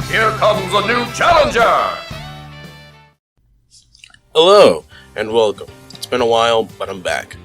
Here comes a new challenger! Hello, and welcome. It's been a while, but I'm back.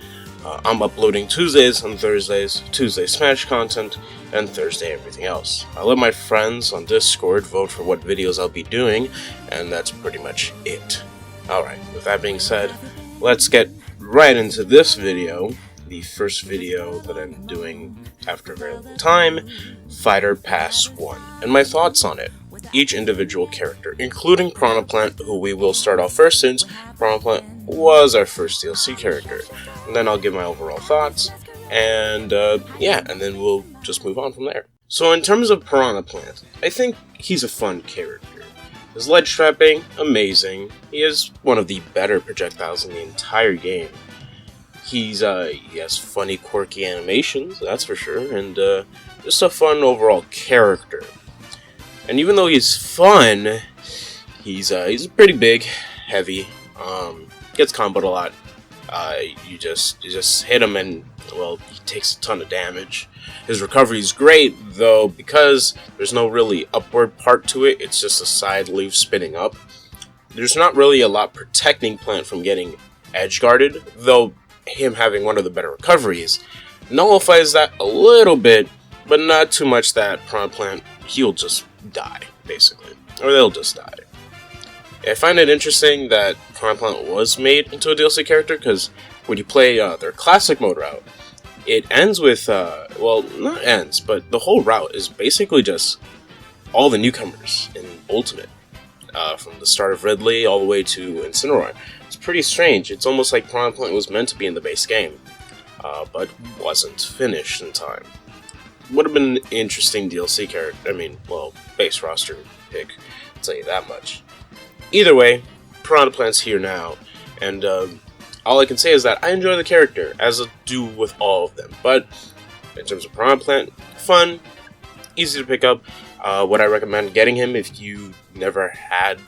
I'm uploading Tuesdays and Thursdays, Tuesday Smash content, and Thursday everything else. I let my friends on Discord vote for what videos I'll be doing, and that's pretty much it. Alright, with that being said, let's get right into this video, the first video that I'm doing after a very long time, Fighter Pass 1, and my thoughts on it. Each individual character, including Piranha Plant, who we will start off first since Piranha Plant was our first DLC character. And then I'll give my overall thoughts, and and then we'll just move on from there. So in terms of Piranha Plant, I think he's a fun character. His ledge trapping, amazing. He is one of the better projectiles in the entire game. He has funny, quirky animations, that's for sure, and just a fun overall character. And even though he's fun, he's pretty big, heavy, gets comboed a lot. You just hit him and, well, he takes a ton of damage. His recovery is great, though, because there's no really upward part to it, it's just a side leaf spinning up. There's not really a lot protecting Plant from getting edge guarded, though him having one of the better recoveries nullifies that a little bit, but not too much that Piranha Plant, he'll just die, basically. Or they'll just die. I find it interesting that Piranha Plant was made into a DLC character, because when you play their classic mode route, it ends with, well, not ends, but the whole route is basically just all the newcomers in Ultimate. From the start of Ridley all the way to Incineroar. It's pretty strange. It's almost like Piranha Plant was meant to be in the base game, but wasn't finished in time. Would have been an interesting DLC character, base roster pick, I'll tell you that much. Either way, Piranha Plant's here now, and all I can say is that I enjoy the character, as I do with all of them, but in terms of Piranha Plant, fun, easy to pick up. Would I recommend getting him if you never had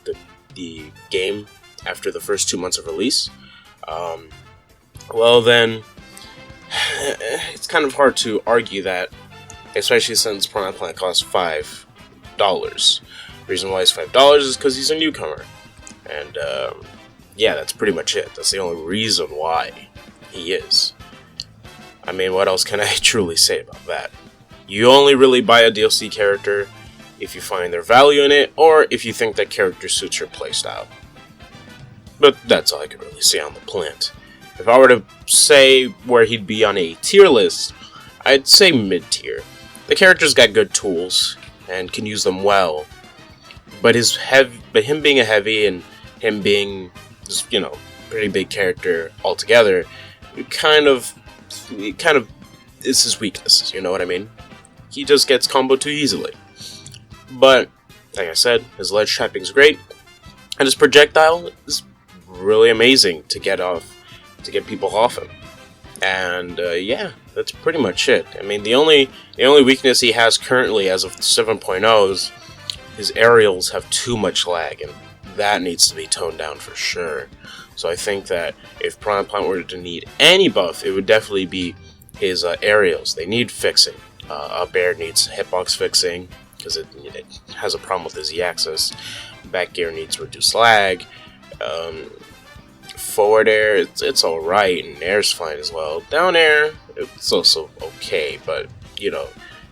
the game after the first 2 months of release? Well then, it's kind of hard to argue that, especially since Piranha Plant costs $5. The reason why it's $5 is because he's a newcomer. And, that's pretty much it. That's the only reason why he is. I mean, what else can I truly say about that? You only really buy a DLC character if you find their value in it, or if you think that character suits your playstyle. But that's all I can really say on the Plant. If I were to say where he'd be on a tier list, I'd say mid-tier. The character's got good tools, and can use them well, but him being a heavy, and him being just, pretty big character altogether, it kind of is his weakness, you know what I mean? He just gets comboed too easily. But, like I said, his ledge trapping's great, and his projectile is really amazing to get people off him. And, that's pretty much it. I mean, the only weakness he has currently as of 7.0 is his aerials have too much lag, and that needs to be toned down for sure. So I think that if Piranha Plant were to need any buff, it would definitely be his aerials. They need fixing. Up air needs hitbox fixing, because it has a problem with the Z-axis. Back air needs reduced lag. Forward air, it's alright, and air's fine as well. Down air, it's also okay, but,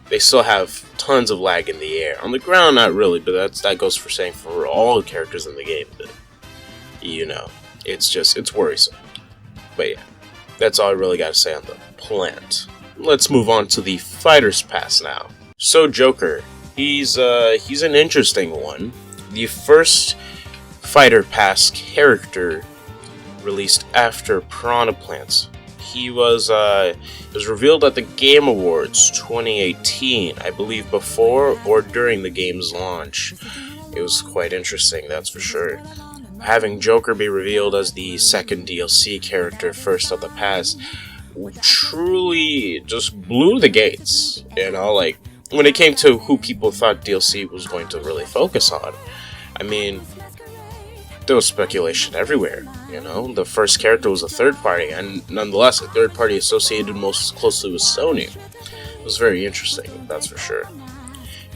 they still have tons of lag in the air. On the ground, not really, but that goes for saying for all the characters in the game, but, it's worrisome. But yeah, that's all I really gotta say on the Plant. Let's move on to the Fighter's Pass now. So Joker, he's an interesting one. The first Fighter Pass character released after Piranha Plants. He was revealed at the Game Awards 2018, I believe before or during the game's launch. It was quite interesting, that's for sure. Having Joker be revealed as the second DLC character first of the pass truly just blew the gates, when it came to who people thought DLC was going to really focus on. I mean, there was speculation everywhere, The first character was a third party, and nonetheless, a third party associated most closely with Sony. It was very interesting, that's for sure.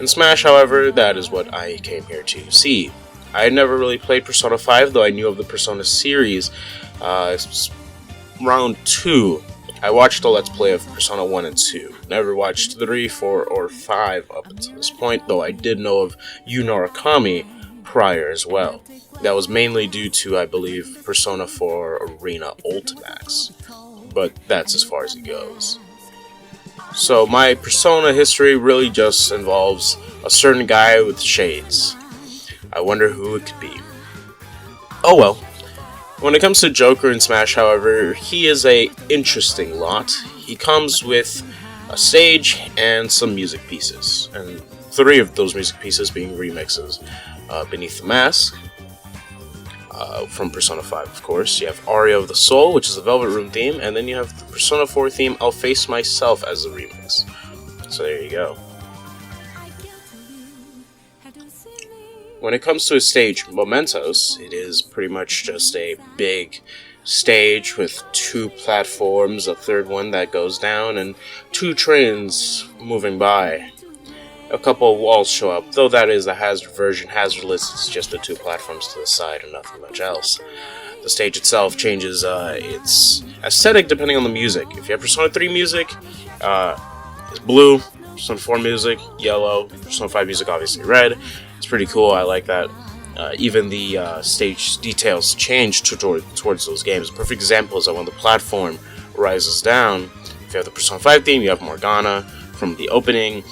In Smash, however, that is what I came here to see. I had never really played Persona 5, though I knew of the Persona series. Round 2, I watched a Let's Play of Persona 1 and 2. Never watched 3, 4, or 5 up until this point, though I did know of Yu Norakami prior as well. That was mainly due to, I believe, Persona 4 Arena Ultimax, but that's as far as it goes. So my Persona history really just involves a certain guy with shades. I wonder who it could be. Oh well. When it comes to Joker in Smash, however, he is a interesting lot. He comes with a stage and some music pieces, and 3 of those music pieces being remixes. Beneath the Mask, from Persona 5, of course. You have Aria of the Soul, which is the Velvet Room theme, and then you have the Persona 4 theme, I'll Face Myself, as the remix. So there you go. When it comes to a stage, Mementos, it is pretty much just a big stage with 2 platforms, a 3rd one that goes down, and 2 trains moving by. A couple of walls show up, though that is a hazard version. Hazardless, it's just the 2 platforms to the side and nothing much else. The stage itself changes its aesthetic depending on the music. If you have Persona 3 music, it's blue. Persona 4 music, yellow. Persona 5 music, obviously red. It's pretty cool, I like that. Even the stage details change towards those games. A perfect example is that when the platform rises down, if you have the Persona 5 theme, you have Morgana from the opening.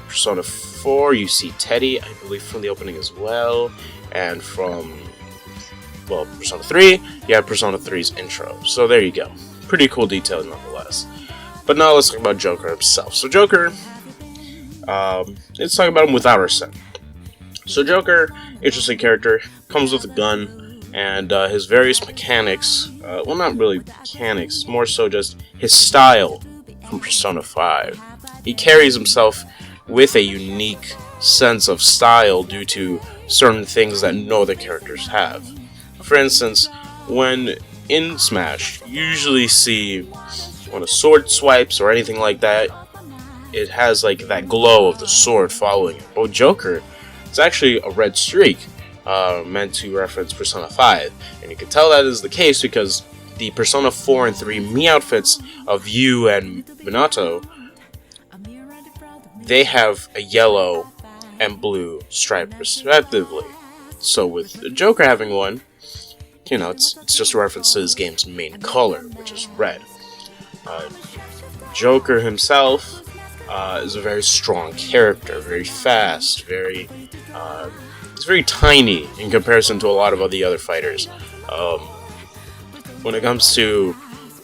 Persona 4, you see Teddy, I believe, from the opening as well. And from, well, Persona 3, you have Persona 3's intro. So there you go. Pretty cool detail nonetheless. But now let's talk about Joker himself. So Joker, let's talk about him without Arsene. So Joker, interesting character, comes with a gun, and his various mechanics, well, not really mechanics, more so just his style from Persona 5. He carries himself with a unique sense of style due to certain things that no other characters have. For instance, when in Smash, you usually see when a sword swipes or anything like that, it has like that glow of the sword following it. But with Joker, it's actually a red streak, meant to reference Persona 5. And you can tell that is the case because the Persona 4 and 3 Mii outfits of Yu and Minato, they have a yellow and blue stripe respectively. So with the Joker having one, you know, it's just a reference to his game's main color, which is red. Joker himself is a very strong character, very fast, he's very tiny in comparison to a lot of the other fighters. When it comes to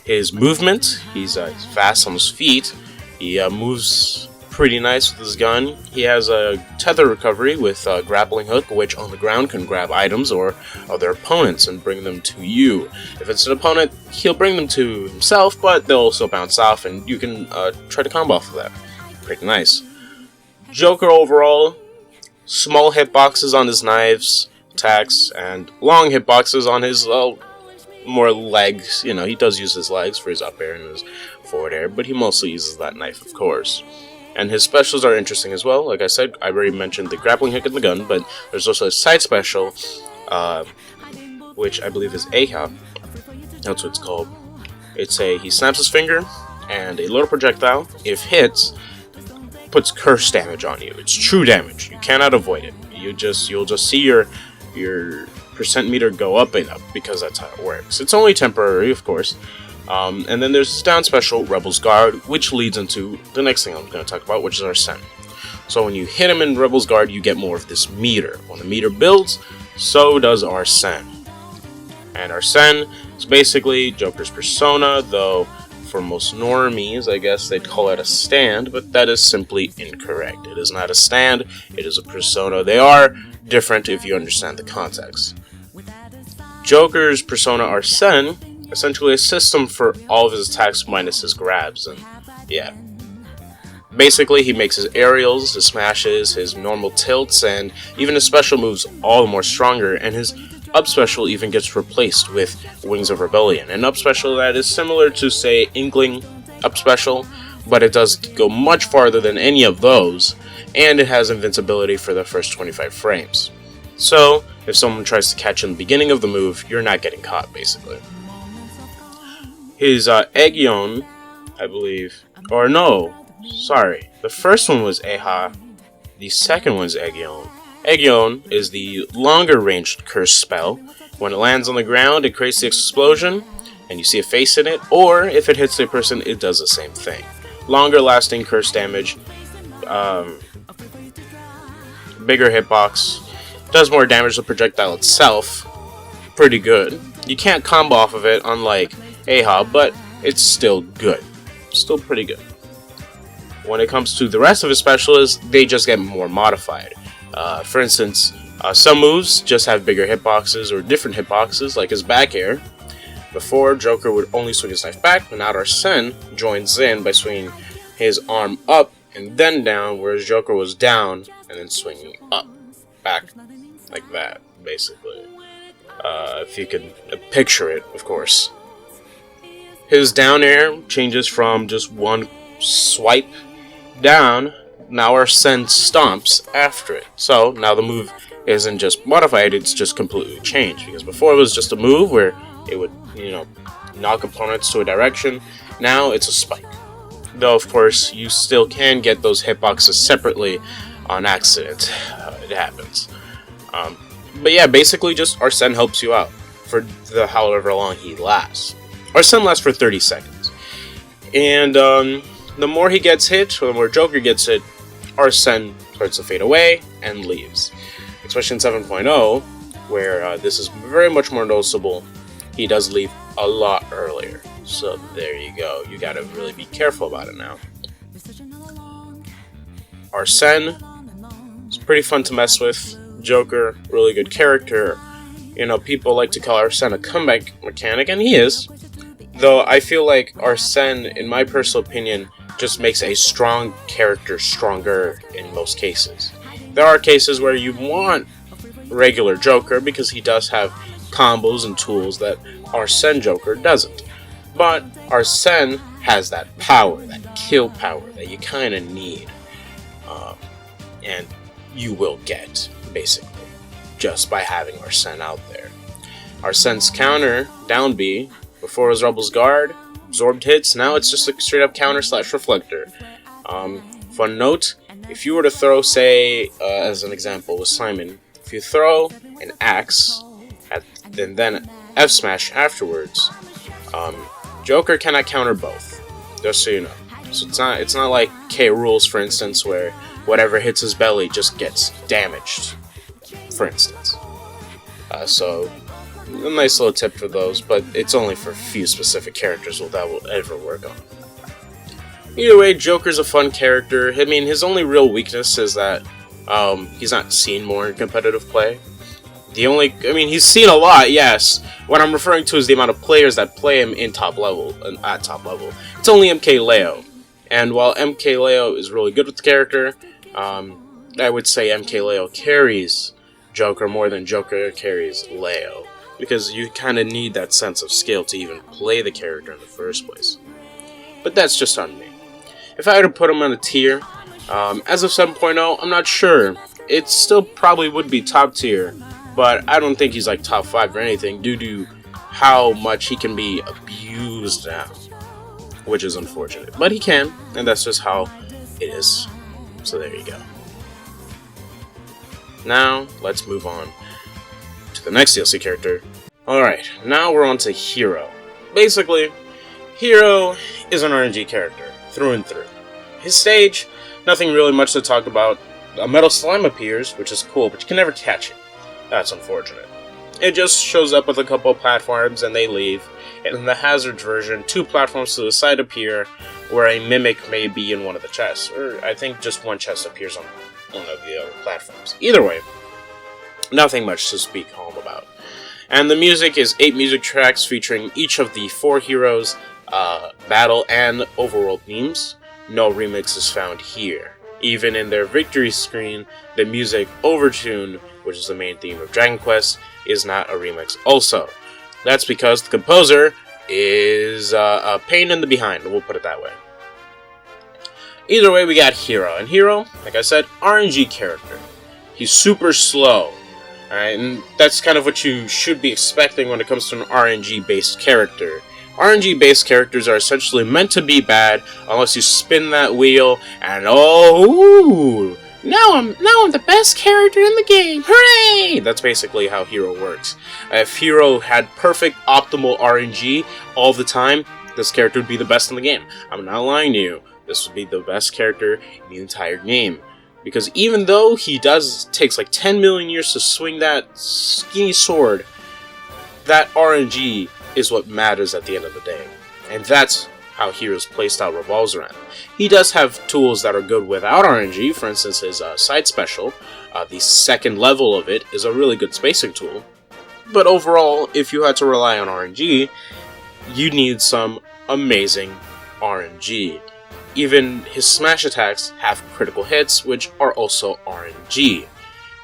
his movement, he's fast on his feet. He moves pretty nice with his gun. He has a tether recovery with a grappling hook, which on the ground can grab items or other opponents and bring them to you. If it's an opponent, he'll bring them to himself, but they'll also bounce off, and you can try to combo off of that. Pretty nice. Joker overall, small hitboxes on his knives, attacks, and long hitboxes on his more legs. You know, he does use his legs for his up air and his forward air, but he mostly uses that knife, of course. And his specials are interesting as well. Like I said, I already mentioned the grappling hook and the gun, but there's also a side special, which I believe is Aha. That's what it's called. He snaps his finger, and a little projectile, if hits, puts curse damage on you. It's true damage. You cannot avoid it. You'll just see your percent meter go up and up because that's how it works. It's only temporary, of course. And then there's this down special, Rebel's Guard, which leads into the next thing I'm going to talk about, which is Arsene. So when you hit him in Rebel's Guard, you get more of this meter. When the meter builds, so does Arsene. And Arsene is basically Joker's persona, though for most normies, I guess they'd call it a stand, but that is simply incorrect. It is not a stand, it is a persona. They are different if you understand the context. Joker's persona Arsene, essentially a system for all of his attacks minus his grabs, and yeah. Basically, he makes his aerials, his smashes, his normal tilts, and even his special moves all the more stronger, and his up special even gets replaced with Wings of Rebellion. An up special that is similar to, say, Inkling up special, but it does go much farther than any of those, and it has invincibility for the first 25 frames. So, if someone tries to catch in the beginning of the move, you're not getting caught, basically. His Aegion, I believe, or no, sorry, the first one was Eha, the second one is Aegion. Aegion is the longer ranged curse spell. When it lands on the ground, it creates the explosion, and you see a face in it, or if it hits a person, it does the same thing. Longer lasting curse damage, bigger hitbox, does more damage to the projectile itself, pretty good. You can't combo off of it, unlike Eha, but it's still good. Still pretty good. When it comes to the rest of his specialists, they just get more modified. For instance, some moves just have bigger hitboxes or different hitboxes, like his back air. Before, Joker would only swing his knife back, but now Arsene joins in by swinging his arm up and then down, whereas Joker was down and then swinging up, back, like that, basically. If you can picture it, of course. His down air changes from just one swipe down. Now Arsene stomps after it. So now the move isn't just modified, it's just completely changed. Because before it was just a move where it would, knock opponents to a direction. Now it's a spike. Though, of course, you still can get those hitboxes separately on accident. It happens. But yeah, basically just Arsene helps you out for the however long he lasts. Arsene lasts for 30 seconds. And the more he gets hit, or the more Joker gets hit, Arsene starts to fade away and leaves. Especially in 7.0, where this is very much more noticeable, he does leave a lot earlier. So there you go. You gotta really be careful about it now. Arsene is pretty fun to mess with. Joker, really good character. People like to call Arsene a comeback mechanic, and he is. Though I feel like Arsene, in my personal opinion, just makes a strong character stronger in most cases. There are cases where you want regular Joker because he does have combos and tools that Arsene Joker doesn't. But Arsene has that power, that kill power that you kind of need. And you will get, basically, just by having Arsene out there. Arsene's counter, down B, before it was Rebel's Guard, absorbed hits, now it's just a straight up counter / reflector. Fun note, if you were to throw, say, as an example with Simon, if you throw an axe and then F smash afterwards, Joker cannot counter both, just so you know. So it's not like K rules, for instance, where whatever hits his belly just gets damaged, for instance. So a nice little tip for those, but it's only for a few specific characters that will ever work on. Either way, Joker's a fun character. I mean, his only real weakness is that he's not seen more in competitive play. He's seen a lot, yes. What I'm referring to is the amount of players that play him at top level. It's only MK Leo. And while MK Leo is really good with the character, I would say MK Leo carries Joker more than Joker carries Leo. Because you kind of need that sense of skill to even play the character in the first place. But that's just on me. If I were to put him on a tier, as of 7.0, I'm not sure. It still probably would be top tier, but I don't think he's like top 5 or anything due to how much he can be abused now, which is unfortunate. But he can, and that's just how it is. So there you go. Now, let's move on to the next DLC character. Alright, now we're on to Hero. Basically, Hero is an RNG character, through and through. His stage, nothing really much to talk about. A metal slime appears, which is cool, but you can never catch it. That's unfortunate. It just shows up with a couple of platforms and they leave. And in the Hazards version, 2 platforms to the side appear, where a mimic may be in one of the chests. Or I think just one chest appears on one of the other platforms. Either way, nothing much to speak home about. And the music is 8 music tracks featuring each of the 4 heroes' battle and overworld themes. No remix is found here. Even in their victory screen, the music Overtune, which is the main theme of Dragon Quest, is not a remix also. That's because the composer is a pain in the behind, we'll put it that way. Either way, we got Hero. And Hero, like I said, RNG character. He's super slow. Alright, and that's kind of what you should be expecting when it comes to an RNG-based character. RNG-based characters are essentially meant to be bad unless you spin that wheel and oh, now I'm the best character in the game. Hooray! That's basically how Hero works. If Hero had perfect optimal RNG all the time, this character would be the best in the game. I'm not lying to you. This would be the best character in the entire game. Because even though he takes like 10 million years to swing that skinny sword, that RNG is what matters at the end of the day. And that's how Hero's playstyle revolves around. He does have tools that are good without RNG. For instance, his side special, the second level of it, is a really good spacing tool. But overall, if you had to rely on RNG, you need some amazing RNG. Even his smash attacks have critical hits, which are also RNG.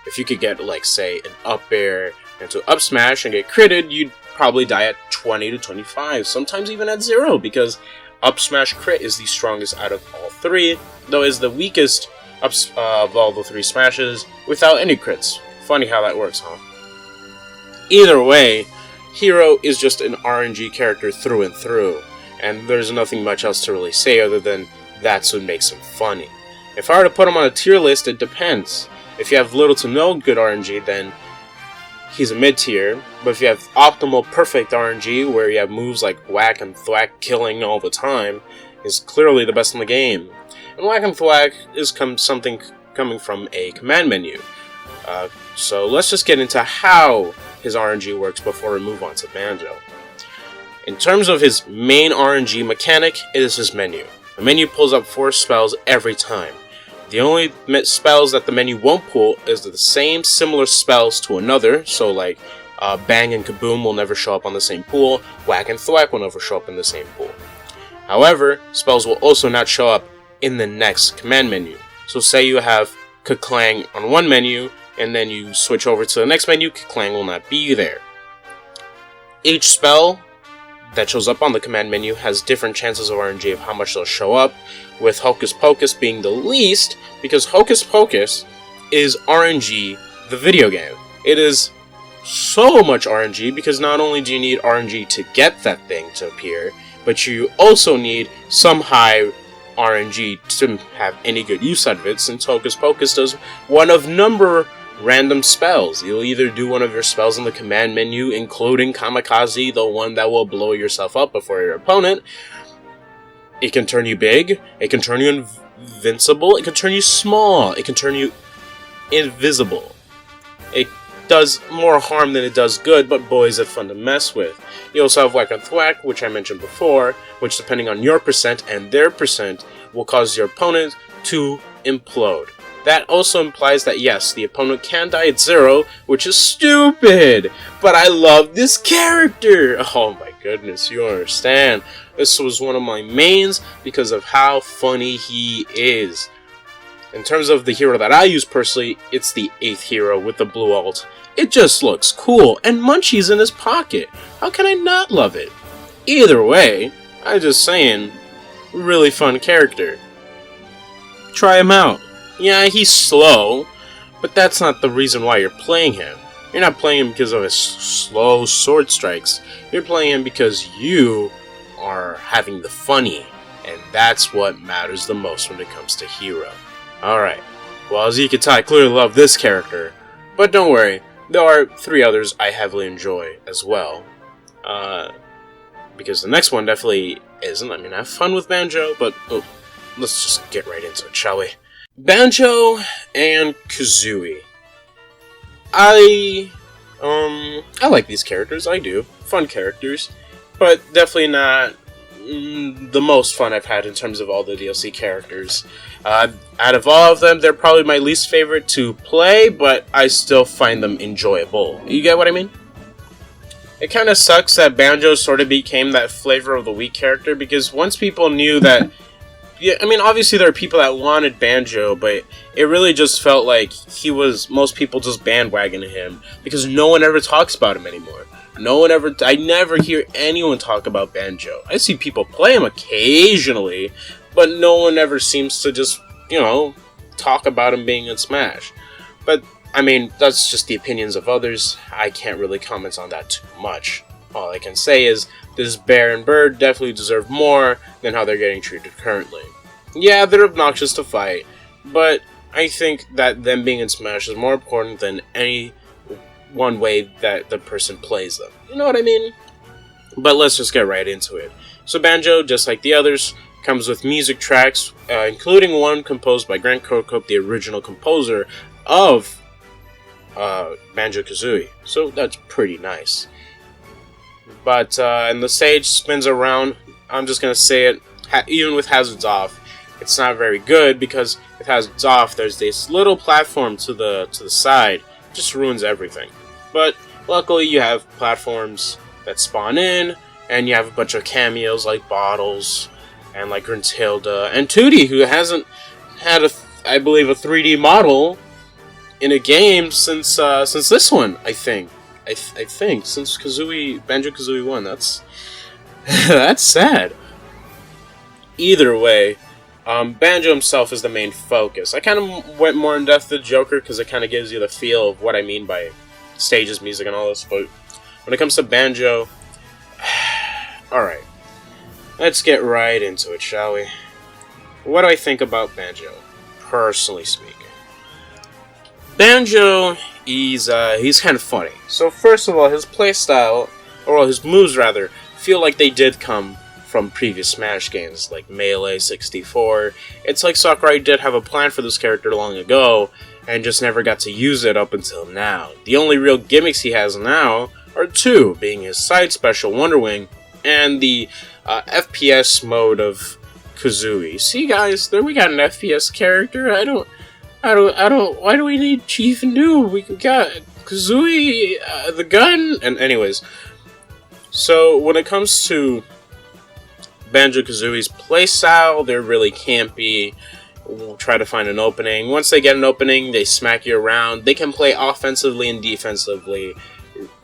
If you could get, like, say, an up air into up smash and get critted, you'd probably die at 20 to 25, sometimes even at 0, because up smash crit is the strongest out of all three, though is the weakest of all the three smashes without any crits. Funny how that works, huh? Either way, Hero is just an RNG character through and through, and there's nothing much else to really say other than that's what makes him funny. If I were to put him on a tier list, it depends. If you have little to no good RNG, then he's a mid-tier, but if you have optimal perfect RNG, where you have moves like Whack and Thwack killing all the time, is clearly the best in the game. And Whack and Thwack is something coming from a command menu. So let's just get into how his RNG works before we move on to Banjo. In terms of his main RNG mechanic, it is his menu. The menu pulls up 4 spells every time. The only spells that the menu won't pull is the same similar spells to another, so like Bang and Kaboom will never show up on the same pool, Whack and Thwack will never show up in the same pool. However, spells will also not show up in the next command menu. So say you have Ka-Clang on one menu, and then you switch over to the next menu, Ka-Clang will not be there. Each spell that shows up on the command menu has different chances of RNG of how much they'll show up, with Hocus Pocus being the least, because Hocus Pocus is RNG the video game. It is so much RNG because not only do you need RNG to get that thing to appear, but you also need some high RNG to have any good use out of it, since Hocus Pocus does one of number random spells. You'll either do one of your spells in the command menu, including Kamikaze, the one that will blow yourself up before your opponent. It can turn you big, it can turn you invincible, it can turn you small, it can turn you invisible. It does more harm than it does good, but boy is it fun to mess with. You also have Whack and Thwack, which I mentioned before, which depending on your percent and their percent will cause your opponent to implode. That also implies that yes, the opponent can die at 0, which is stupid, but I love this character! Oh my goodness, you understand. This was one of my mains because of how funny he is. In terms of the hero that I use personally, it's the 8th hero with the blue ult. It just looks cool, and Munchie's in his pocket. How can I not love it? Either way, I'm just saying, really fun character. Try him out. Yeah, he's slow, but that's not the reason why you're playing him. You're not playing him because of his slow sword strikes. You're playing him because you are having the funny, and that's what matters the most when it comes to hero. Alright, well, as you can tell, I clearly love this character, but don't worry, there are 3 others I heavily enjoy as well. Because the next one definitely isn't. I mean, I have fun with Banjo, but let's just get right into it, shall we? Banjo and Kazooie. I like these characters, I do. Fun characters, but definitely not the most fun I've had in terms of all the DLC characters. Out of all of them, they're probably my least favorite to play, but I still find them enjoyable. You get what I mean? It kind of sucks that Banjo sort of became that flavor of the week character, because once people knew that... Yeah, I mean, obviously there are people that wanted Banjo, but it really just felt like most people just bandwagoning him, because no one ever talks about him anymore. I never hear anyone talk about Banjo. I see people play him occasionally, but no one ever seems to just, talk about him being in Smash. But, I mean, that's just the opinions of others. I can't really comment on that too much. All I can say is, this bear and bird definitely deserve more than how they're getting treated currently. Yeah, they're obnoxious to fight, but I think that them being in Smash is more important than any one way that the person plays them. You know what I mean? But let's just get right into it. So Banjo, just like the others, comes with music tracks, including one composed by Grant Kirkhope, the original composer of Banjo-Kazooie. So that's pretty nice. But and the stage spins around. I'm just gonna say it. Even with hazards off, it's not very good because with hazards off, there's this little platform to the side. It just ruins everything. But luckily, you have platforms that spawn in, and you have a bunch of cameos like Bottles and like Gruntilda and Tooty, who hasn't had I believe a 3D model in a game since this one. I think since Banjo-Kazooie 1. That's that's sad. Either way, Banjo himself is the main focus. I kind of went more in depth with Joker because it kind of gives you the feel of what I mean by stages, music, and all this. But when it comes to Banjo, alright, let's get right into it, shall we? What do I think about Banjo, personally speaking? Banjo, he's kind of funny. So first of all, his playstyle, or his moves rather, feel like they did come from previous Smash games, like Melee 64. It's like Sakurai did have a plan for this character long ago, and just never got to use it up until now. The only real gimmicks he has now are two, being his side special Wonder Wing, and the FPS mode of Kazooie. See guys, there we got an FPS character. I don't, why do we need Chief and Noob? We got Kazooie, the gun, and anyways. So, when it comes to Banjo-Kazooie's playstyle, they're really campy. We'll try to find an opening. Once they get an opening, they smack you around. They can play offensively and defensively.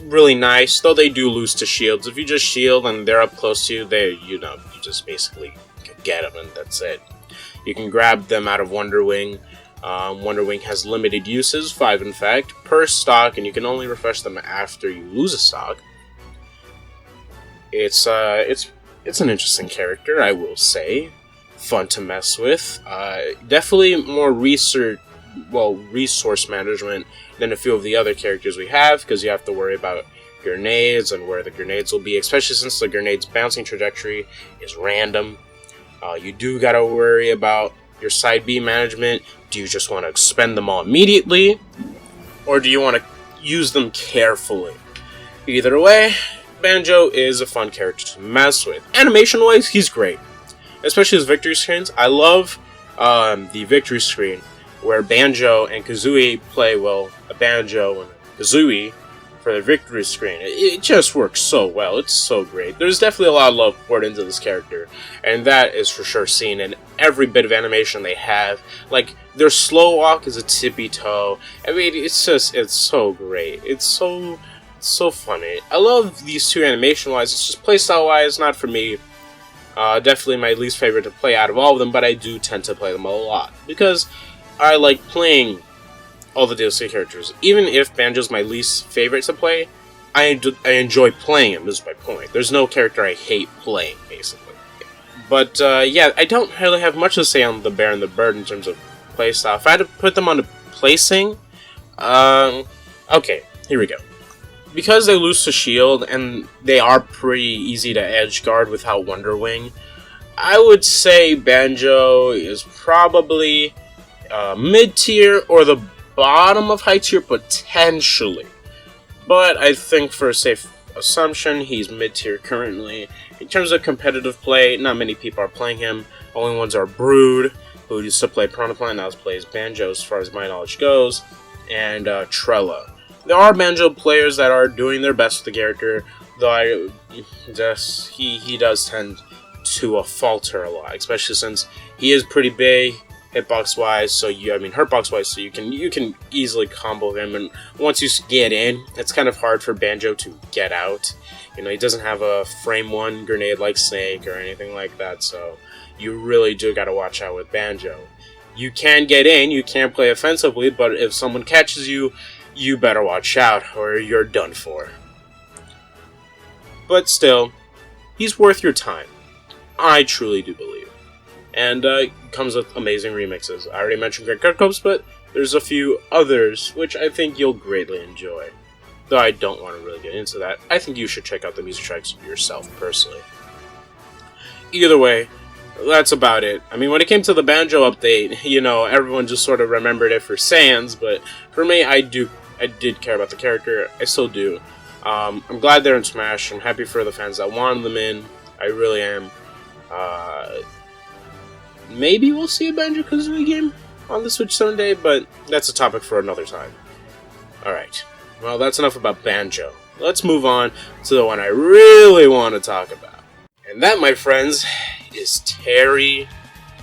Really nice, though they do lose to shields. If you just shield and they're up close to you, you just basically get them and that's it. You can grab them out of Wonder Wing. Wonder Wing has limited uses, 5 in fact, per stock, and you can only refresh them after you lose a stock. It's an interesting character, I will say. Fun to mess with. Definitely more resource management than a few of the other characters we have, because you have to worry about grenades and where the grenades will be, especially since the grenade's bouncing trajectory is random. You do gotta worry about your side B management. Do you just want to spend them all immediately, or do you want to use them carefully? Either way, Banjo is a fun character to mess with. Animation-wise, he's great. Especially his victory screens. I love the victory screen where Banjo and Kazooie play, well, a Banjo and a Kazooie for the victory screen. It just works so well. It's so great. There's definitely a lot of love poured into this character, and that is for sure seen in every bit of animation they have. Like, their slow walk is a tippy toe. I mean, it's so great. It's so funny. I love these two animation-wise. It's just playstyle-wise, not for me. Definitely my least favorite to play out of all of them, but I do tend to play them a lot, because I like playing all the DLC characters. Even if Banjo's my least favorite to play, I enjoy playing him, is my point. There's no character I hate playing, basically. But, yeah, I don't really have much to say on the Bear and the Bird in terms of playstyle. If I had to put them on the placing, okay, here we go. Because they lose to shield, and they are pretty easy to edge guard without Wonder Wing, I would say Banjo is probably mid-tier or the bottom of high tier, potentially. But I think for a safe assumption, he's mid-tier currently. In terms of competitive play, not many people are playing him. Only ones are Brood, who used to play Piranha Plant, now plays Banjo as far as my knowledge goes, and Trella. There are Banjo players that are doing their best with the character, though he does tend to falter a lot, especially since he is pretty big hitbox-wise. So hurtbox-wise, so you can easily combo him, and once you get in, it's kind of hard for Banjo to get out. You know, he doesn't have a frame 1 grenade like Snake or anything like that, so you really do gotta watch out with Banjo. You can get in, you can play offensively, but if someone catches you, you better watch out, or you're done for. But still, he's worth your time. I truly do believe. And comes with amazing remixes. I already mentioned Greg Kirkhope's, but there's a few others which I think you'll greatly enjoy. Though I don't want to really get into that. I think you should check out the music tracks yourself, personally. Either way, that's about it. I mean, when it came to the Banjo update, you know, everyone just sort of remembered it for Sans, but for me, I did care about the character. I still do. I'm glad they're in Smash. I'm happy for the fans that wanted them in. I really am. Maybe we'll see a Banjo-Kazooie game on the Switch someday, but that's a topic for another time. Alright, well, that's enough about Banjo. Let's move on to the one I really want to talk about. And that, my friends, is Terry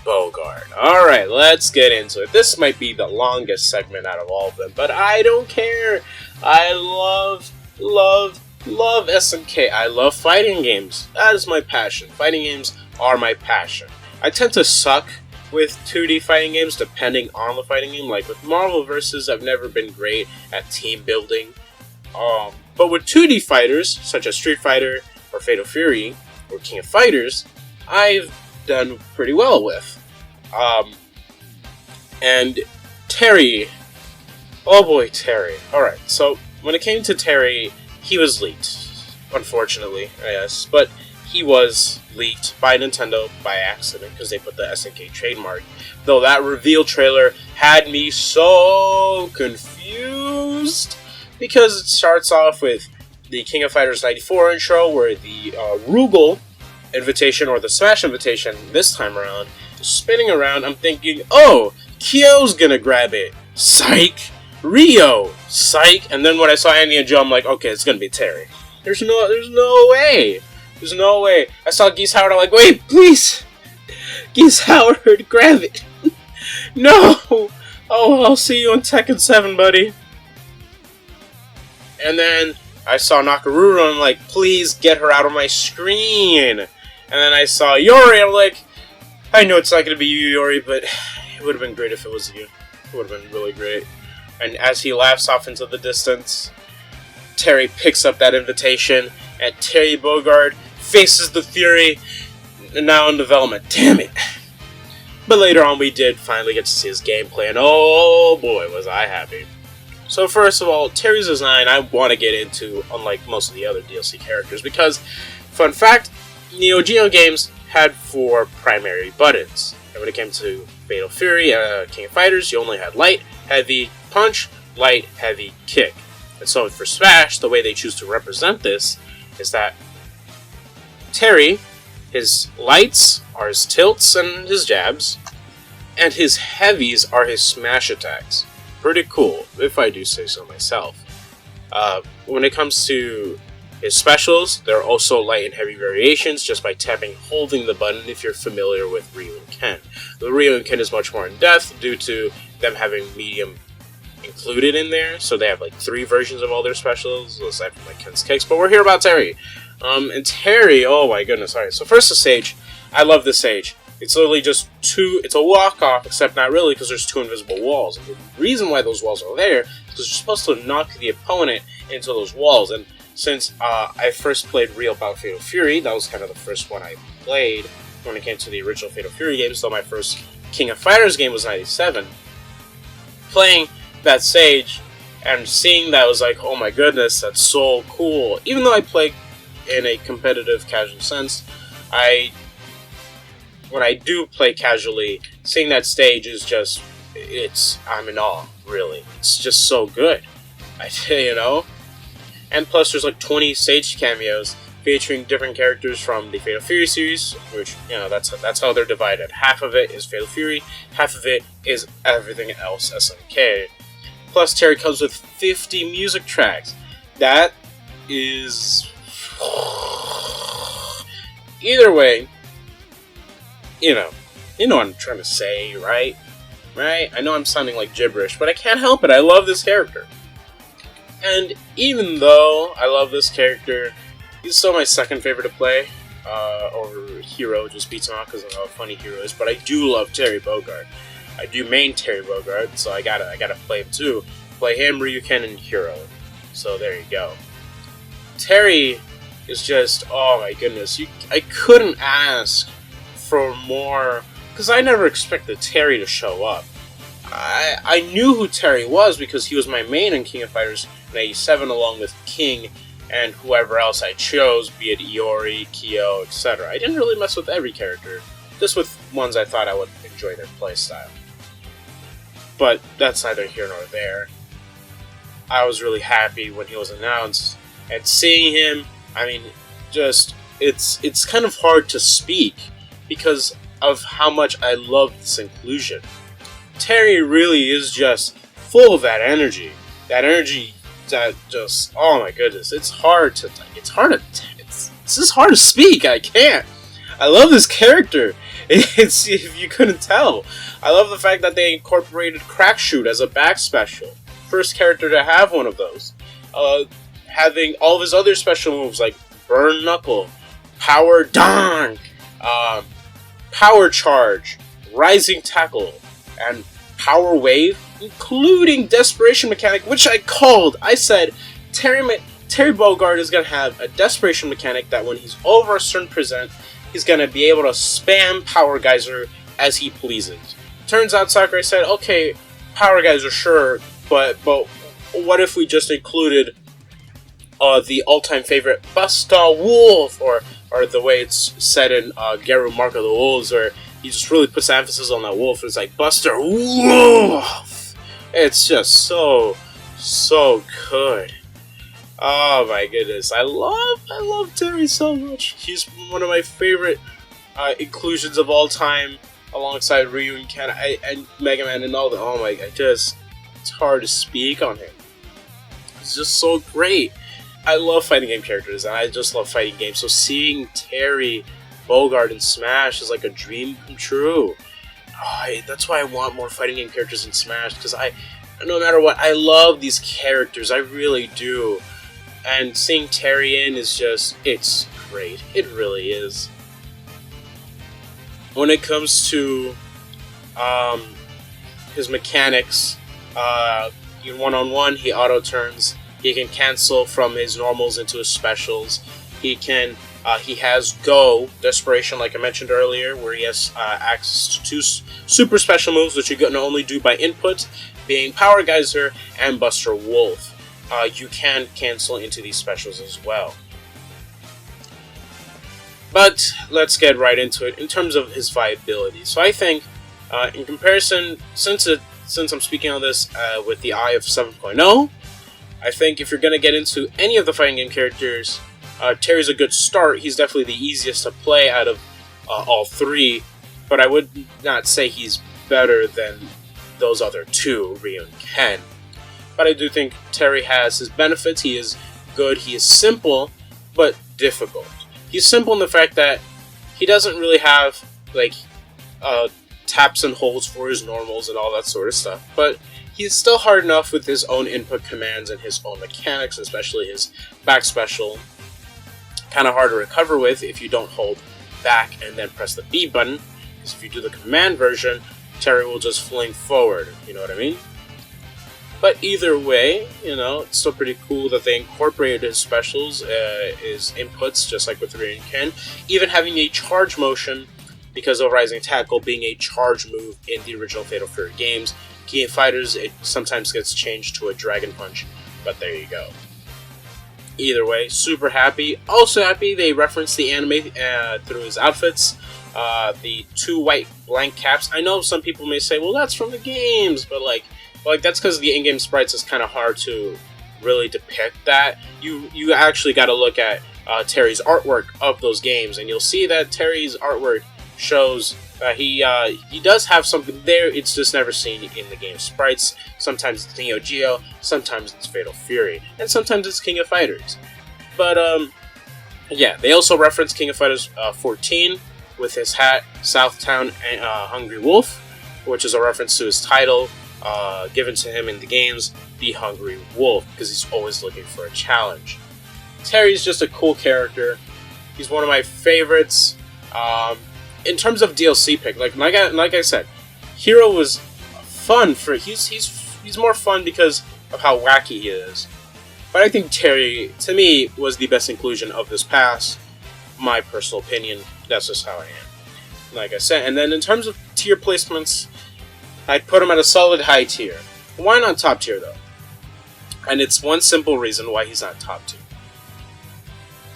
Bogard. Alright, let's get into it. This might be the longest segment out of all of them, but I don't care. I love SNK. I love fighting games. That is my passion. Fighting games are my passion. I tend to suck with 2D fighting games depending on the fighting game. Like with Marvel vs. I've never been great at team building. But with 2D fighters, such as Street Fighter or Fatal Fury or King of Fighters, I've done pretty well with. And Terry. Oh boy, Terry. Alright, so when it came to Terry, he was leaked. Unfortunately, I guess. But he was leaked by Nintendo by accident because they put the SNK trademark. Though that reveal trailer had me so confused because it starts off with the King of Fighters 94 intro where the Rugal invitation or the Smash invitation this time around is spinning around. I'm thinking, oh, Kyo's gonna grab it. Psych! Rio! Psych! And then when I saw Andy and Joe, I'm like, okay, it's gonna be Terry. There's no way! There's no way. I saw Geese Howard, I'm like, wait, please! Geese Howard, grab it! No! Oh, I'll see you on Tekken 7, buddy. And then I saw Nakaruru, and I'm like, please get her out of my screen! And then I saw Yori, I'm like, I know it's not gonna be you, Yori, but it would have been great if it was you. It would have been really great. And as he laughs off into the distance, Terry picks up that invitation, and Terry Bogard faces the Fury, now in development. Damn it! But later on, we did finally get to see his gameplay, and oh boy, was I happy. So first of all, Terry's design I want to get into, unlike most of the other DLC characters, because, fun fact, Neo Geo games had 4 primary buttons. And when it came to Fatal Fury, King of Fighters, you only had light, heavy, punch, light, heavy, kick. And so for Smash, the way they choose to represent this is that Terry, his lights are his tilts and his jabs, and his heavies are his smash attacks. Pretty cool, if I do say so myself. When it comes to his specials, there are also light and heavy variations just by tapping and holding the button if you're familiar with Ryu and Ken. The Ryu and Ken is much more in depth due to them having medium included in there, so they have like 3 versions of all their specials, aside from like Ken's kicks, but we're here about Terry. And Terry, oh my goodness, alright, so first the stage. I love this stage. It's literally just it's a walk-off, except not really, because there's 2 invisible walls. And the reason why those walls are there is because you're supposed to knock the opponent into those walls, and since I first played Real Bout Fatal Fury, that was kind of the first one I played when it came to the original Fatal Fury games, so my first King of Fighters game was 97. Playing that stage and seeing that was like, oh my goodness, that's so cool. Even though I play in a competitive, casual sense, when I do play casually, seeing that stage is just, I'm in awe, really. It's just so good, you know? And plus there's like 20 stage cameos featuring different characters from the Fatal Fury series, which, you know, that's how they're divided. Half of it is Fatal Fury, half of it is everything else SNK. Plus Terry comes with 50 music tracks. That is... Either way, you know what I'm trying to say, right? Right? I know I'm sounding like gibberish, but I can't help it. I love this character. And even though I love this character, he's still my second favorite to play. favorite hero, just beats him out because of how funny hero is. But I do love Terry Bogard. I do main Terry Bogard, so I gotta play him too. Play him, Ryuken, and Hero. So there you go. Terry is just, oh my goodness, I couldn't ask for more, because I never expected Terry to show up. I knew who Terry was because he was my main in King of Fighters in 87, along with King and whoever else I chose, be it Iori, Kyo, etc. I didn't really mess with every character, just with ones I thought I would enjoy their playstyle. But that's neither here nor there. I was really happy when he was announced, and seeing him, I mean, just, it's kind of hard to speak because of how much I love this inclusion. Terry really is just full of that energy that just, oh my goodness, it's just hard to speak. I can't. I love this character. It's, if you couldn't tell, I love the fact that they incorporated Crack Shoot as a back special. First character to have one of those. Having all of his other special moves like Burn Knuckle, Power Donk, Power Charge, Rising Tackle, and Power Wave, including Desperation Mechanic, which I called. I said, Terry Bogard is going to have a Desperation Mechanic that when he's over a certain percent, he's going to be able to spam Power Geyser as he pleases. Turns out Sakurai said, okay, Power Geyser, sure, but what if we just included the all-time favorite Buster Wolf, or the way it's said in Geru Mark of the Wolves, where he just really puts emphasis on that wolf. It's like, Buster Wolf! It's just so good. Oh my goodness, I love Terry so much. He's one of my favorite inclusions of all time, alongside Ryu and Ken and Mega Man and all the. Oh my god, it's hard to speak on him. He's just so great. I love fighting game characters, and I just love fighting games. So seeing Terry Bogard in Smash is like a dream come true. That's why I want more fighting game characters in Smash, because no matter what, I love these characters. I really do. And seeing Terry in is just, it's great. It really is. When it comes to his mechanics, in one-on-one, he auto-turns. He can cancel from his normals into his specials. He has Go, Desperation, like I mentioned earlier, where he has access to two super special moves, which you can only do by input, being Power Geyser and Buster Wolf. You can cancel into these specials as well. But let's get right into it in terms of his viability. So I think, in comparison, since I'm speaking on this with the eye of 7.0, I think if you're going to get into any of the fighting game characters, Terry's a good start. He's definitely the easiest to play out of all three, but I would not say he's better than those other two, Ryu and Ken. But I do think Terry has his benefits. He is good. He is simple, but difficult. He's simple in the fact that he doesn't really have like taps and holds for his normals and all that sort of stuff, but he's still hard enough with his own input commands and his own mechanics, especially his back special. Kind of hard to recover with if you don't hold back and then press the B button, because if you do the command version, Terry will just fling forward, you know what I mean? But either way, it's still pretty cool that they incorporated his specials, his inputs, just like with Ryu and Ken, even having a charge motion, because of Rising Tackle being a charge move in the original Fatal Fury games. King of Fighters, it sometimes gets changed to a Dragon Punch, but there you go. Either way, super happy. Also happy they referenced the anime through his outfits. The two white blank caps. I know some people may say, well, that's from the games, but like that's because the in-game sprites is kind of hard to really depict that. You actually got to look at Terry's artwork of those games, and you'll see that Terry's artwork shows he does have something there. It's just never seen in the game sprites. Sometimes it's Neo Geo, sometimes it's Fatal Fury, and sometimes it's King of Fighters. But yeah, they also reference King of Fighters 14 with his hat, Southtown Hungry Wolf, which is a reference to his title given to him in the games, The Hungry Wolf, because he's always looking for a challenge. Terry's just a cool character. He's one of my favorites. In terms of DLC pick, like I said, Hero was fun for he's more fun because of how wacky he is. But I think Terry, to me, was the best inclusion of this pass. My personal opinion. That's just how I am. Like I said, and then in terms of tier placements, I'd put him at a solid high tier. Why not top tier though? And it's one simple reason why he's not top tier.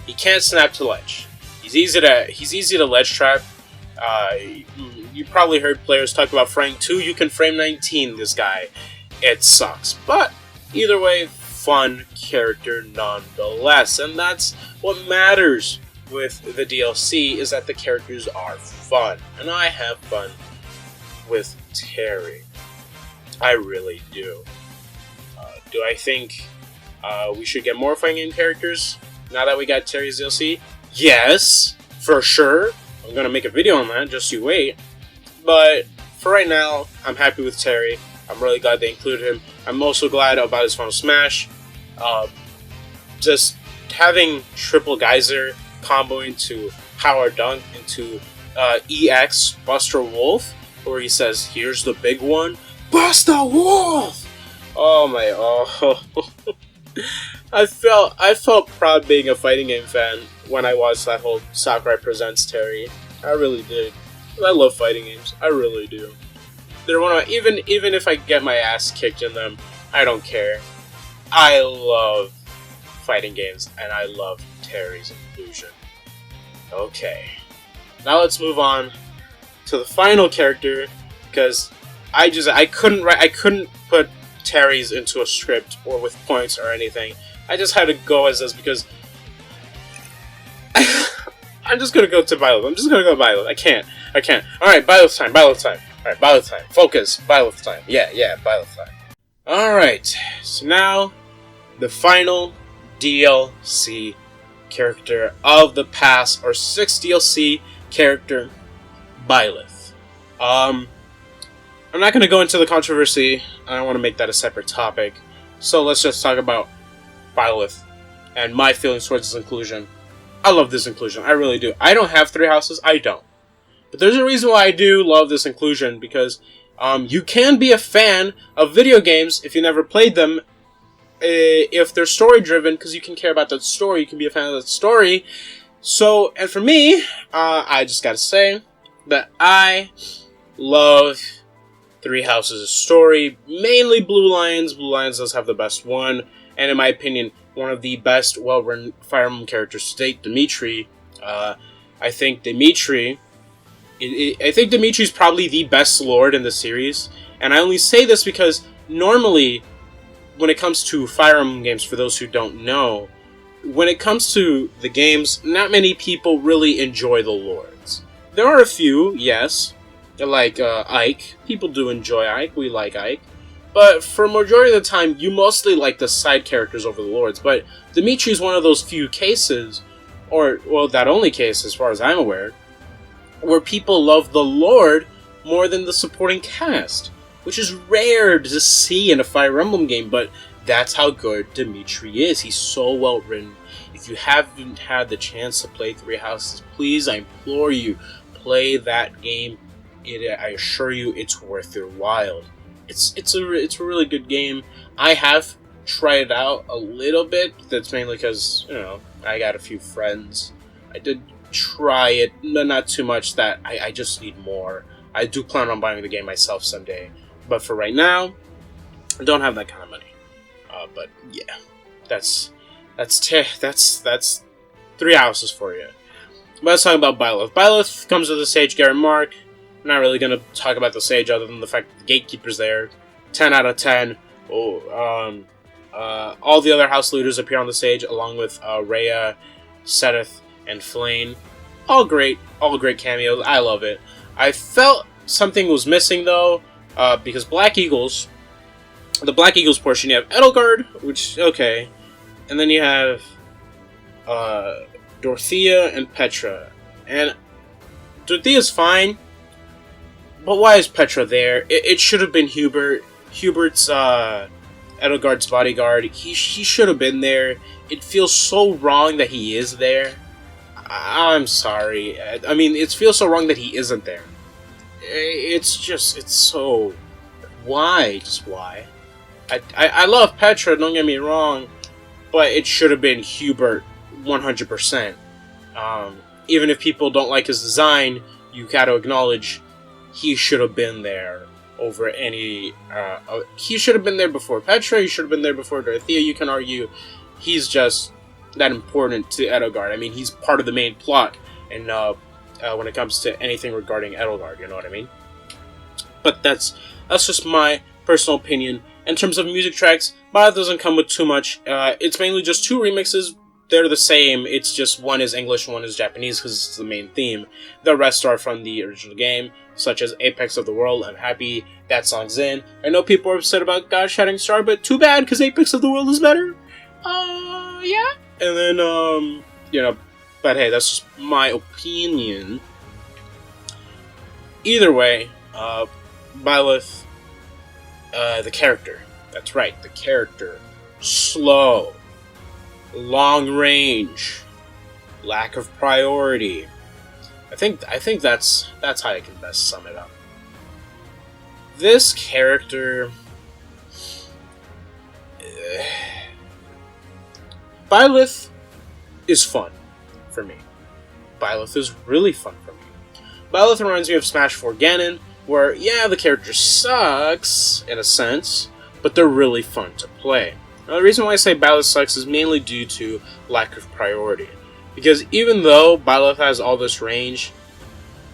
He can't snap to ledge. He's easy to ledge trap. You probably heard players talk about frame 2. You can frame 19 this guy. It sucks. But either way, fun character nonetheless. And that's what matters with the DLC, is that the characters are fun. And I have fun with Terry. I really do. Do I think we should get more fighting game characters now that we got Terry's DLC? Yes, for sure. I'm gonna make a video on that, just you wait. But for right now, I'm happy with Terry. I'm really glad they included him. I'm also glad about his final smash. Just having triple geyser combo into Howard Dunk into EX Buster Wolf, where he says, "Here's the big one, Buster Wolf." Oh my! Oh, I felt proud being a fighting game fan when I watched that whole Sakurai Presents Terry. I really did. I love fighting games. I really do. They're one of even if I get my ass kicked in them, I don't care. I love fighting games, and I love Terry's inclusion. Okay, now let's move on to the final character, because I couldn't put Terry's into a script or with points or anything. I just had to go as this because I'm just gonna go to Byleth. I'm just gonna go Byleth. I can't. Alright, Byleth time. Alright, Byleth time. Focus. Byleth time. Yeah, Byleth time. Alright, so now the final DLC character of the past, or 6th DLC character, Byleth. I'm not going to go into the controversy. I don't want to make that a separate topic. So let's just talk about Byleth and my feelings towards this inclusion. I love this inclusion. I really do. I don't have 3 houses. I don't. But there's a reason why I do love this inclusion, because you can be a fan of video games if you never played them, if they're story-driven, because you can care about that story. You can be a fan of that story. So, and for me, I just gotta say that I love 3 Houses' story, mainly Blue Lions. Blue Lions does have the best one, and in my opinion, one of the best well-written Fire Emblem characters to date, Dimitri. I think Dimitri's probably the best Lord in the series, and I only say this because normally, when it comes to Fire Emblem games, for those who don't know, when it comes to the games, not many people really enjoy the Lords. There are a few, yes, like Ike. People do enjoy Ike. We like Ike. But for majority of the time, you mostly like the side characters over the Lords. But Dimitri is one of those few cases, or, well, that only case as far as I'm aware, where people love the Lord more than the supporting cast, which is rare to see in a Fire Emblem game, but that's how good Dimitri is. He's so well written. If you haven't had the chance to play 3 Houses, please, I implore you, play that game. I assure you, it's worth your while. It's a really good game. I have tried it out a little bit. That's mainly because, you know, I got a few friends. I did try it, but not too much that I just need more. I do plan on buying the game myself someday, but for right now, I don't have that kind of money. But yeah, that's 3 Houses for you. But let's talk about Byleth. Byleth comes with the Sage Garrett Mark. I'm not really going to talk about the Sage other than the fact that the Gatekeeper's there. 10 out of 10. All the other house leaders appear on the stage, along with Rhea, Seteth, and Flane. All great cameos. I love it. I felt something was missing, though, because Black Eagles, the Black Eagles portion, you have Edelgard, which, okay, and then you have Dorothea and Petra. And Dorothea's fine, but why is Petra there? It should have been Hubert. Hubert's Edelgard's bodyguard. He should have been there. It feels so wrong that he is there. I'm sorry. I mean, it feels so wrong that he isn't there. It's so... Why? Just why? I love Petra, don't get me wrong, but it should have been Hubert 100%. Even if people don't like his design, you gotta acknowledge he should have been there over any... he should have been there before Petra, he should have been there before Dorothea, you can argue. He's just that important to Edelgard. I mean, he's part of the main plot, and when it comes to anything regarding Edelgard, you know what I mean? But that's just my personal opinion. In terms of music tracks, Byleth doesn't come with too much. It's mainly just 2 remixes. They're the same, it's just one is English, one is Japanese, because it's the main theme. The rest are from the original game, such as Apex of the World, I'm happy that song's in. I know people are upset about God Shining Star, but too bad, because Apex of the World is better. Yeah. And then, you know, but hey, that's just my opinion. Either way, Byleth, the character, that's right, the character, slow, long range, lack of priority. I think that's how I can best sum it up. This character, Byleth is fun for me. Byleth is really fun for me. Byleth reminds me of Smash 4 Ganon, where, yeah, the character sucks, in a sense, but they're really fun to play. Now, the reason why I say Byleth sucks is mainly due to lack of priority. Because even though Byleth has all this range,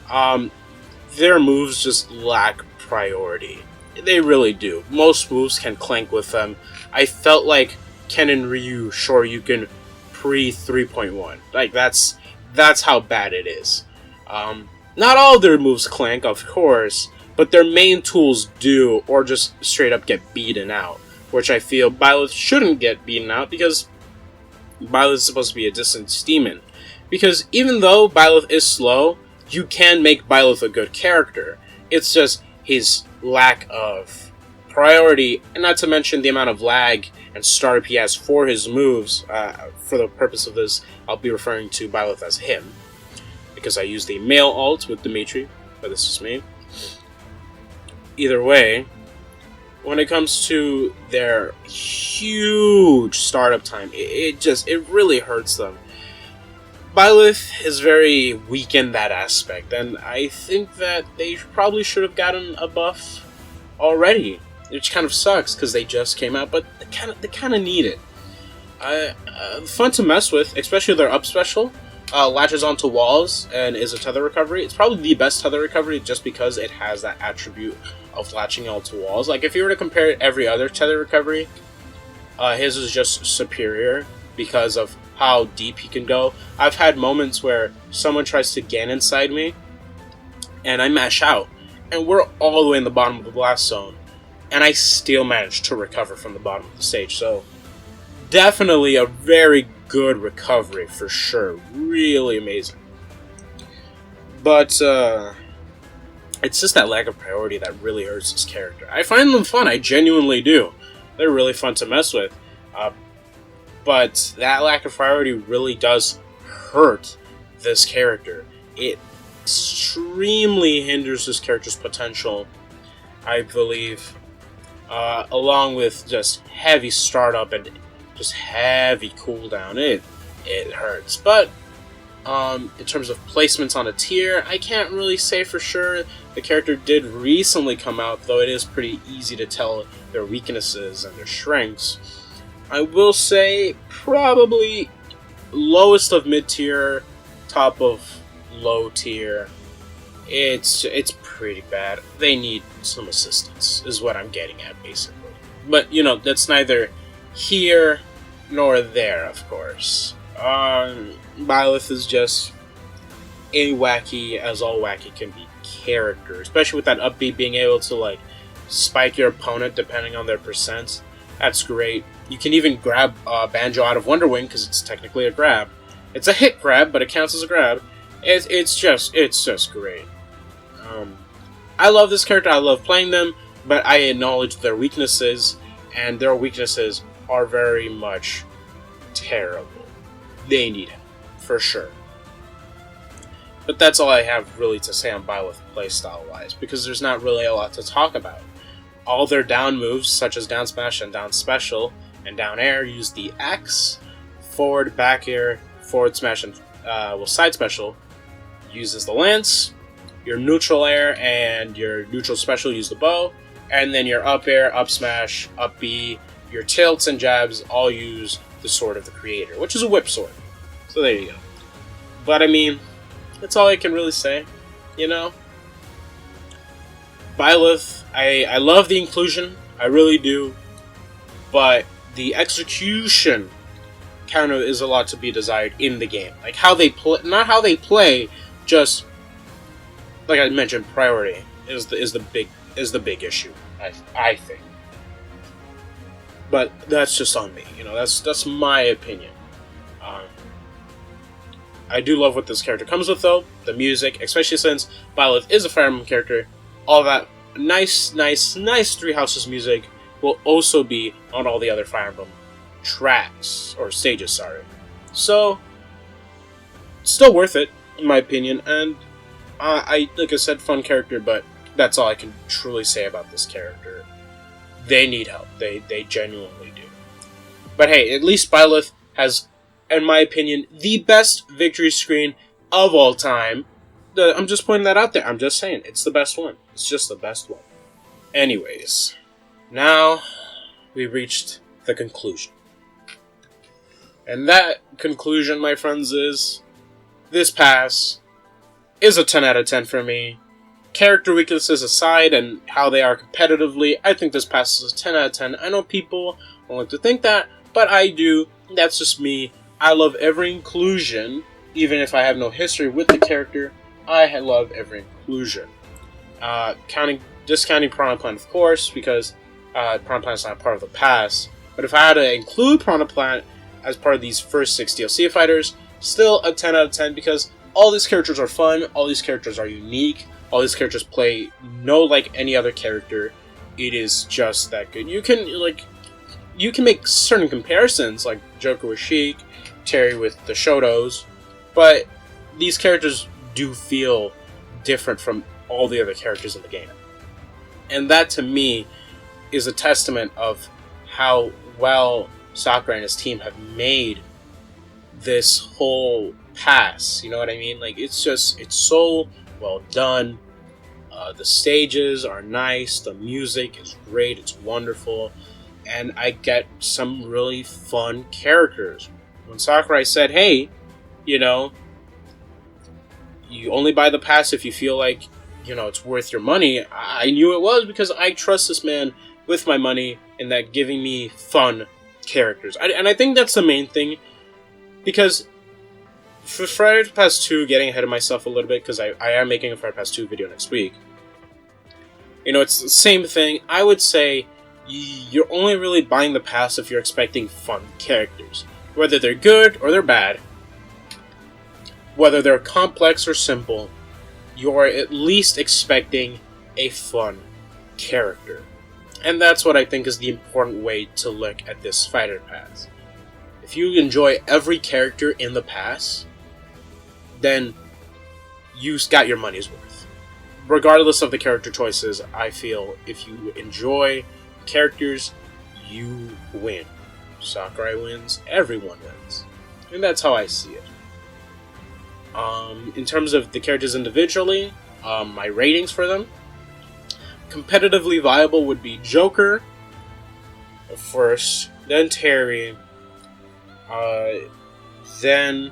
their moves just lack priority. They really do. Most moves can clank with them. I felt like Ken and Ryu Shoryuken pre 3.1. Like, that's how bad it is. Not all of their moves clank, of course, but their main tools do, or just straight up get beaten out. Which I feel Byleth shouldn't get beaten out, because Byleth is supposed to be a distance demon. Because even though Byleth is slow, you can make Byleth a good character. It's just his lack of priority, and not to mention the amount of lag and startup he has for his moves. For the purpose of this, I'll be referring to Byleth as him, because I use the male alt with Dimitri, but this is me. Either way, when it comes to their huge startup time, it really hurts them. Byleth is very weak in that aspect, and I think that they probably should have gotten a buff already, which kind of sucks because they just came out, but they kind of need it. Fun to mess with, especially their up special. Latches onto walls and is a tether recovery. It's probably the best tether recovery just because it has that attribute of latching onto walls. Like, if you were to compare every other tether recovery, his is just superior because of how deep he can go. I've had moments where someone tries to gain inside me, and I mash out, and we're all the way in the bottom of the blast zone, and I still manage to recover from the bottom of the stage. So, definitely a very good recovery for sure. Really amazing. But, it's just that lack of priority that really hurts his character. I find them fun, I genuinely do. They're really fun to mess with. But that lack of priority really does hurt this character. It extremely hinders this character's potential, I believe. Along with just heavy startup and just heavy cooldown. It hurts. But in terms of placements on a tier, I can't really say for sure. The character did recently come out, though it is pretty easy to tell their weaknesses and their strengths. I will say probably lowest of mid-tier, top of low tier. It's pretty bad. They need some assistance, is what I'm getting at, basically. But, you know, that's neither here nor there, of course. Byleth is just a wacky, as all wacky can be, character. Especially with that upbeat being able to, like, spike your opponent depending on their percents. That's great. You can even grab Banjo out of Wonderwing, because it's technically a grab. It's a hit grab, but it counts as a grab. It's just great. I love this character, I love playing them, but I acknowledge their weaknesses, and their weaknesses are very much terrible. They need help, for sure. But that's all I have really to say on Byleth playstyle-wise, because there's not really a lot to talk about. All their down moves, such as down smash and down special and down air, use the X. Forward, back air, forward smash, and side special uses the lance. Your neutral air and your neutral special use the bow. And then your up air, up smash, up B, your tilts and jabs all use the Sword of the Creator, which is a whip sword. So there you go. But I mean, that's all I can really say, you know? Byleth, I love the inclusion, I really do, but the execution kind of is a lot to be desired in the game. Like how they play, not how they play, just like I mentioned, priority is the big issue. I think, but that's just on me. You know, that's my opinion. I do love what this character comes with, though. The music, especially since Byleth is a Fire Emblem character, all that nice Three Houses music will also be on all the other Fire Emblem tracks, or stages, sorry. So, still worth it, in my opinion, and like I said, fun character, but that's all I can truly say about this character. They need help. They genuinely do. But hey, at least Byleth has, in my opinion, the best victory screen of all time. I'm just pointing that out there. I'm just saying, it's the best one. It's just the best one. Anyways, now we reached the conclusion. And that conclusion, my friends, is this pass is a 10 out of 10 for me. Character weaknesses aside and how they are competitively, I think this pass is a 10 out of 10. I know people don't like to think that, but I do. That's just me. I love every inclusion, even if I have no history with the character. I love every inclusion. Discounting Piranha Plant, of course, because Piranha Plant is not part of the pass. But if I had to include Piranha Plant as part of these first 6 DLC fighters, still a 10 out of 10 because all these characters are fun, all these characters are unique, all these characters play like any other character. It is just that good. You can make certain comparisons, like Joker with Sheik, Terry with the Shotos, but these characters do feel different from all the other characters in the game. And that, to me, is a testament of how well Sakurai and his team have made this whole pass. You know what I mean? Like, it's so well done. The stages are nice. The music is great. It's wonderful. And I get some really fun characters. When Sakurai said, hey, you know, you only buy the pass if you feel like, you know, it's worth your money, I knew it was because I trust this man with my money and that giving me fun characters. And I think that's the main thing, because for Fire Pass 2, getting ahead of myself a little bit, because I am making a Fire Pass 2 video next week, you know, it's the same thing. I would say you're only really buying the pass if you're expecting fun characters. Whether they're good or they're bad, whether they're complex or simple, you're at least expecting a fun character. And that's what I think is the important way to look at this fighter pass. If you enjoy every character in the pass, then you got your money's worth. Regardless of the character choices, I feel if you enjoy characters, you win. Sakurai wins, everyone wins. And that's how I see it. In terms of the characters individually, my ratings for them, competitively viable would be Joker first, then Terry, then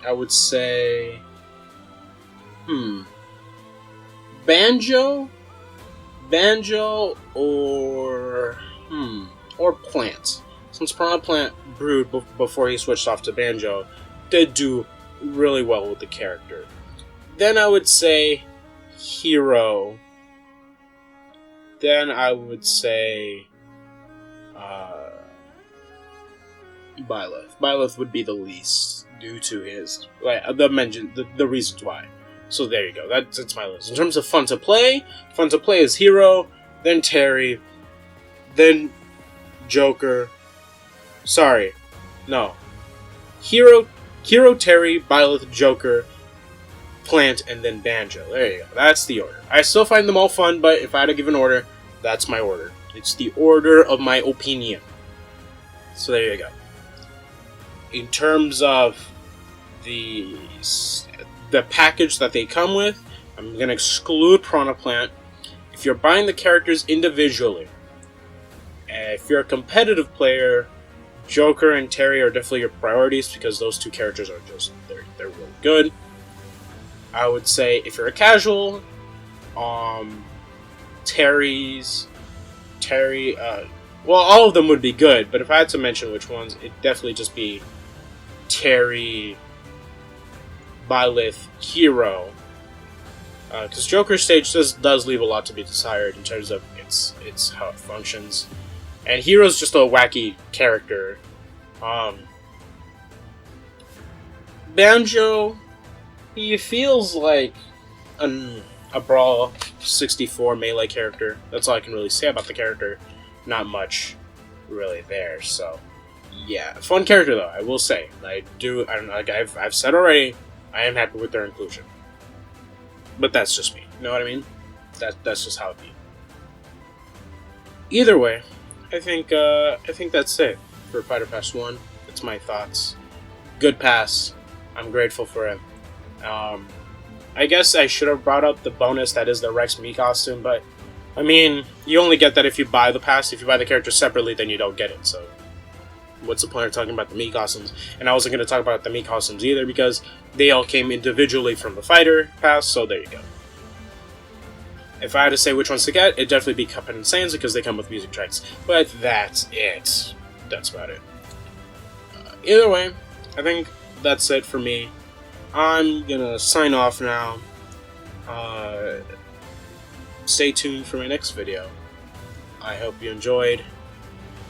I would say Banjo or Plant. Since Piranha Plant brewed before he switched off to Banjo, did do really well with the character. Then I would say Hero. Then I would say Byleth. Byleth would be the least due to his the reasons why. So there you go. That's my list. In terms of fun to play is Hero, then Terry, then Joker. Sorry, no. Hero, Terry, Byleth, Joker, Plant, and then Banjo. There you go. That's the order. I still find them all fun, but if I had to give an order, that's my order. It's the order of my opinion. So there you go. In terms of the package that they come with, I'm going to exclude Piranha Plant. If you're buying the characters individually, if you're a competitive player, Joker and Terry are definitely your priorities because those two characters are just, they're really good. I would say if you're a casual, well, all of them would be good, but if I had to mention which ones, it'd definitely just be Terry, Byleth, Hero. Because Joker's stage does leave a lot to be desired in terms of its how it functions. And Hero's just a wacky character. Banjo, he feels like a Brawl 64 melee character. That's all I can really say about the character. Not much really there, so yeah. Fun character though, I will say. I've said already, I am happy with their inclusion. But that's just me. You know what I mean? That's just how it be. Either way, I think that's it for Fighter Pass 1. That's my thoughts. Good pass. I'm grateful for it. I guess I should have brought up the bonus that is the Rex Mii costume, but I mean, you only get that if you buy the pass. If you buy the character separately, then you don't get it, so what's the point of talking about the Mii costumes? And I wasn't going to talk about the Mii costumes either because they all came individually from the Fighter Pass, so there you go. If I had to say which ones to get, it'd definitely be Cuphead and Sans because they come with music tracks. But that's it. That's about it. Either way, I think that's it for me. I'm gonna sign off now. Stay tuned for my next video. I hope you enjoyed.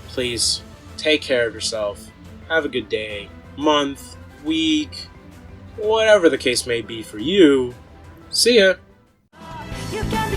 Please take care of yourself. Have a good day, month, week, whatever the case may be for you. See ya! You can be